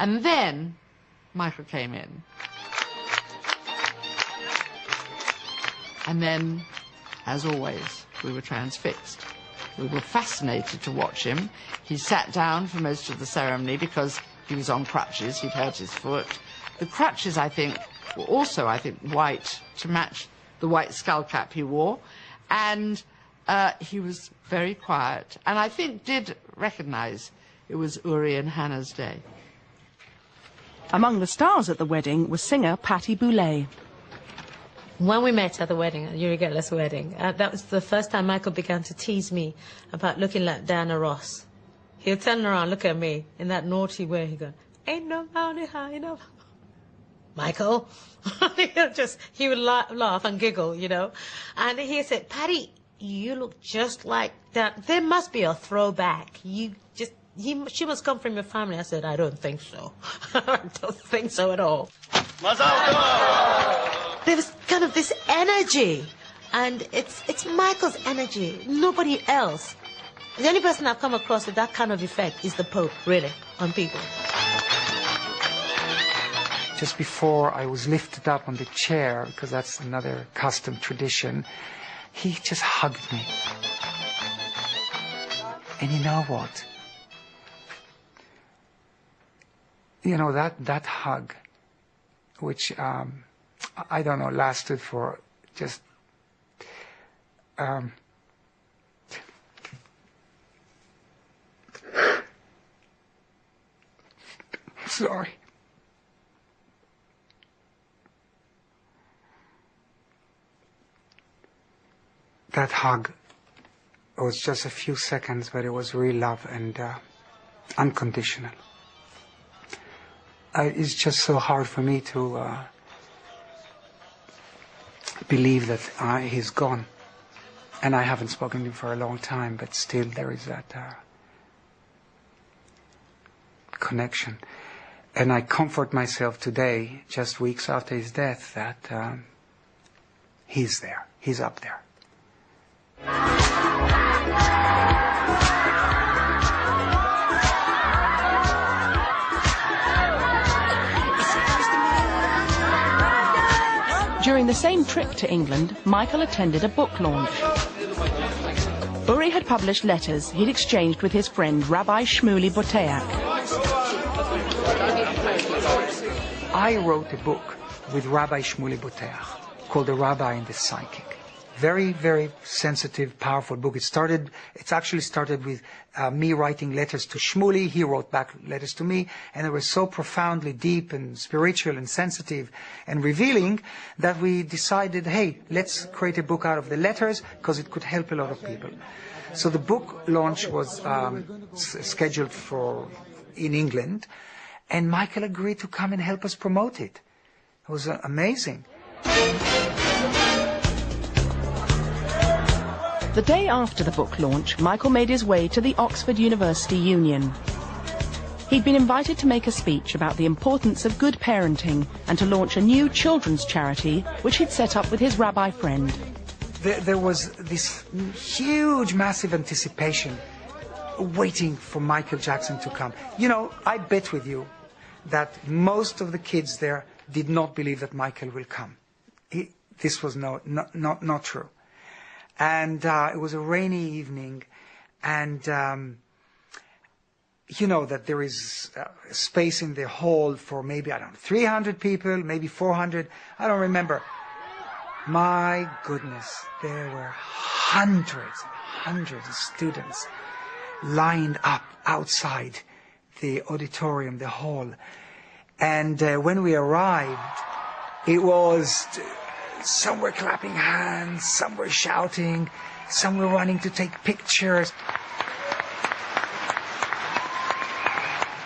And then Michael came in. And then, as always, we were transfixed. We were fascinated to watch him. He sat down for most of the ceremony because he was on crutches. He'd hurt his foot. The crutches, I think, were also, white to match the white skull cap he wore. And he was very quiet. And I think did recognize it was Uri and Hannah's day. Among the stars at the wedding was singer Patti Boulay. When we met at the wedding, at Uri Geller's wedding, that was the first time Michael began to tease me about looking like Diana Ross. He'll turn around, look at me in that naughty way. He'd go, "Ain't no mountain high enough." Michael, he would laugh and giggle, you know. And he said, "Patti, you look just like that. There must be a throwback. She must come from your family." I said, "I don't think so." I don't think so at all. There was kind of this energy, and it's Michael's energy, nobody else. The only person I've come across with that kind of effect is the Pope, really, on people. Just before I was lifted up on the chair, because that's another custom tradition, he just hugged me. And you know what? You know, that hug, which, I don't know, lasted for just, sorry. That hug was just a few seconds, but it was real love and unconditional. It's just so hard for me to believe that he's gone. And I haven't spoken to him for a long time, but still there is that connection. And I comfort myself today, just weeks after his death, that he's there. He's up there. During the same trip to England, Michael attended a book launch. Uri had published letters he'd exchanged with his friend Rabbi Shmuley Boteach. I wrote a book with Rabbi Shmuley Boteach called The Rabbi and the Psychic. Very, very sensitive, powerful book. It's actually started with me writing letters to Shmuley. He wrote back letters to me, and they were so profoundly deep and spiritual and sensitive and revealing that we decided, hey, let's create a book out of the letters because it could help a lot of people. So the book launch was scheduled in England, and Michael agreed to come and help us promote it. It was amazing. The day after the book launch, Michael made his way to the Oxford University Union. He'd been invited to make a speech about the importance of good parenting and to launch a new children's charity, which he'd set up with his rabbi friend. There was this huge, massive anticipation waiting for Michael Jackson to come. You know, I bet with you that most of the kids there did not believe that Michael will come. This was not true. And it was a rainy evening, and you know that there is space in the hall for maybe, 300 people, maybe 400, I don't remember. My goodness, there were hundreds and hundreds of students lined up outside the auditorium, the hall. And when we arrived, it was... some were clapping hands, some were shouting, some were running to take pictures.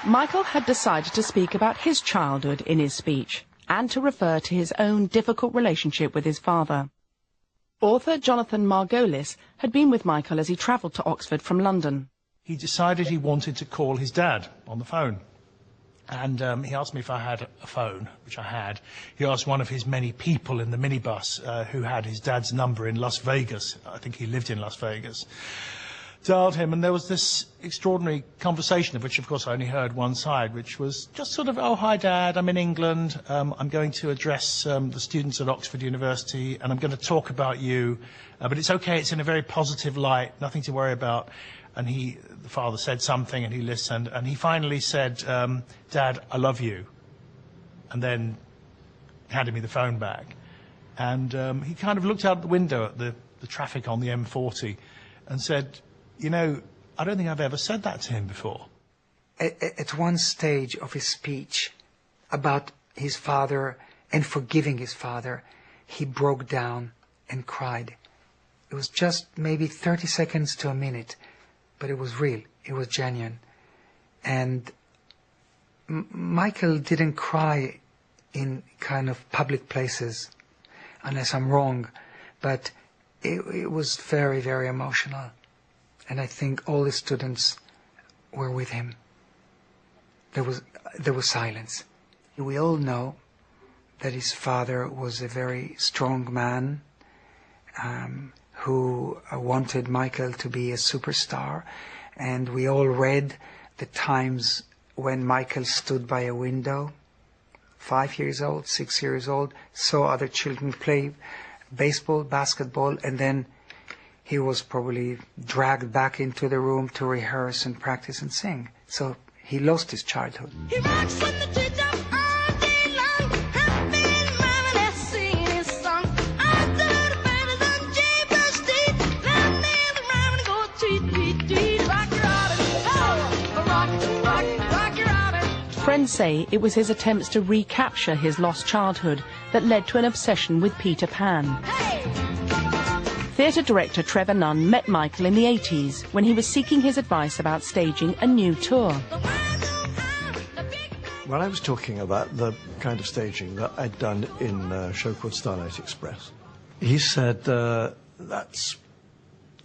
Michael had decided to speak about his childhood in his speech and to refer to his own difficult relationship with his father. Author Jonathan Margolis had been with Michael as he travelled to Oxford from London. He decided he wanted to call his dad on the phone. And he asked me if I had a phone, which I had. He asked one of his many people in the minibus who had his dad's number in Las Vegas. I think he lived in Las Vegas. dialed him, and there was this extraordinary conversation, of which, of course, I only heard one side, which was just sort of, oh, hi, Dad, I'm in England. I'm going to address the students at Oxford University, and I'm going to talk about you. But it's okay, it's in a very positive light, nothing to worry about. And the father said something, and he listened, and he finally said, Dad, I love you. And then handed me the phone back. And he kind of looked out the window at the traffic on the M40 and said, you know, I don't think I've ever said that to him before. At one stage of his speech about his father and forgiving his father, he broke down and cried. It was just maybe 30 seconds to a minute, but it was real, it was genuine. And Michael didn't cry in kind of public places, unless I'm wrong, but it was very, very emotional. And I think all the students were with him. There was silence. We all know that his father was a very strong man who wanted Michael to be a superstar. And we all read the times when Michael stood by a window, 5 years old, 6 years old, saw other children play baseball, basketball, and then he was probably dragged back into the room to rehearse and practice and sing. So he lost his childhood. He rocks in the treetop all day long. Happy mama that's singing his song. I thought about it on James Street. Down near the round and go tweet, tweet, tweet. Rock your robin, oh, rock, rock, rock your robin. Friends say it was his attempts to recapture his lost childhood that led to an obsession with Peter Pan. Hey! Theatre director Trevor Nunn met Michael in the 80s when he was seeking his advice about staging a new tour. When I was talking about the kind of staging that I'd done in a show called Starlight Express, he said, that's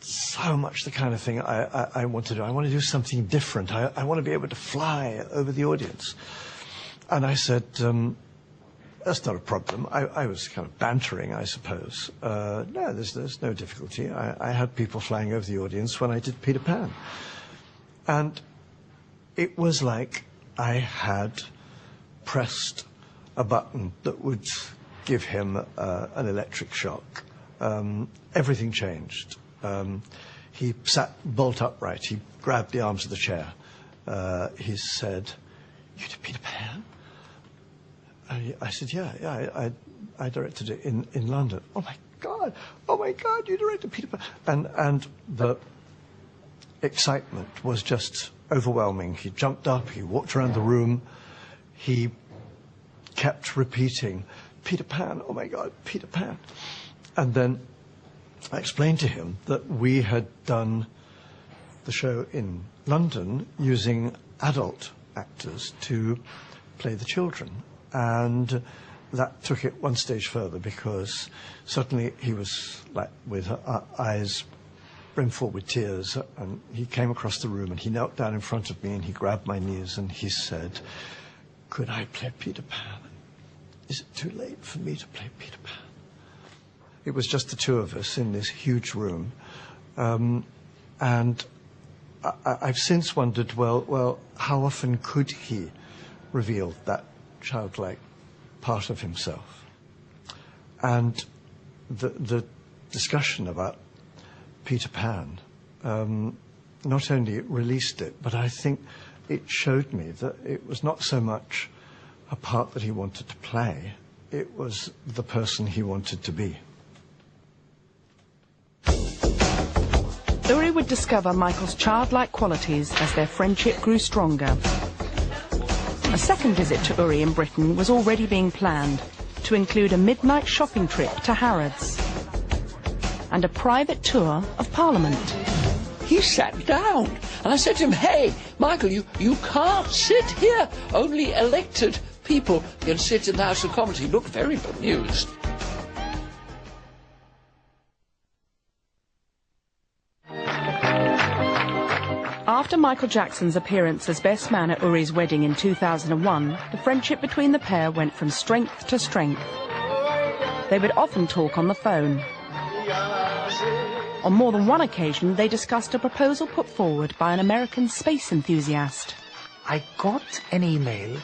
so much the kind of thing I want to do. I want to do something different. I want to be able to fly over the audience. And I said, that's not a problem. I was kind of bantering, I suppose. No, there's no difficulty. I had people flying over the audience when I did Peter Pan. And it was like I had pressed a button that would give him an electric shock. Everything changed. He sat bolt upright. He grabbed the arms of the chair. He said, "You did Peter Pan?" I said, yeah, I directed it in London. Oh my God, you directed Peter Pan. And the excitement was just overwhelming. He jumped up, he walked around the room, he kept repeating, Peter Pan, oh my God, Peter Pan. And then I explained to him that we had done the show in London using adult actors to play the children. And that took it one stage further, because suddenly he was like with eyes brimful with tears, and he came across the room and he knelt down in front of me and he grabbed my knees and he said, "Could I play Peter Pan? Is it too late for me to play Peter Pan?" It was just the two of us in this huge room, and I've since wondered, well, how often could he reveal that childlike part of himself? And the discussion about Peter Pan not only released it, but I think it showed me that it was not so much a part that he wanted to play, it was the person he wanted to be. Uri would discover Michael's childlike qualities as their friendship grew stronger. A second visit to Uri in Britain was already being planned, to include a midnight shopping trip to Harrods and a private tour of Parliament. He sat down, and I said to him, "Hey, Michael, you can't sit here. Only elected people can sit in the House of Commons." He looked very bemused. After Michael Jackson's appearance as best man at Uri's wedding in 2001, the friendship between the pair went from strength to strength. They would often talk on the phone. On more than one occasion, they discussed a proposal put forward by an American space enthusiast. I got an email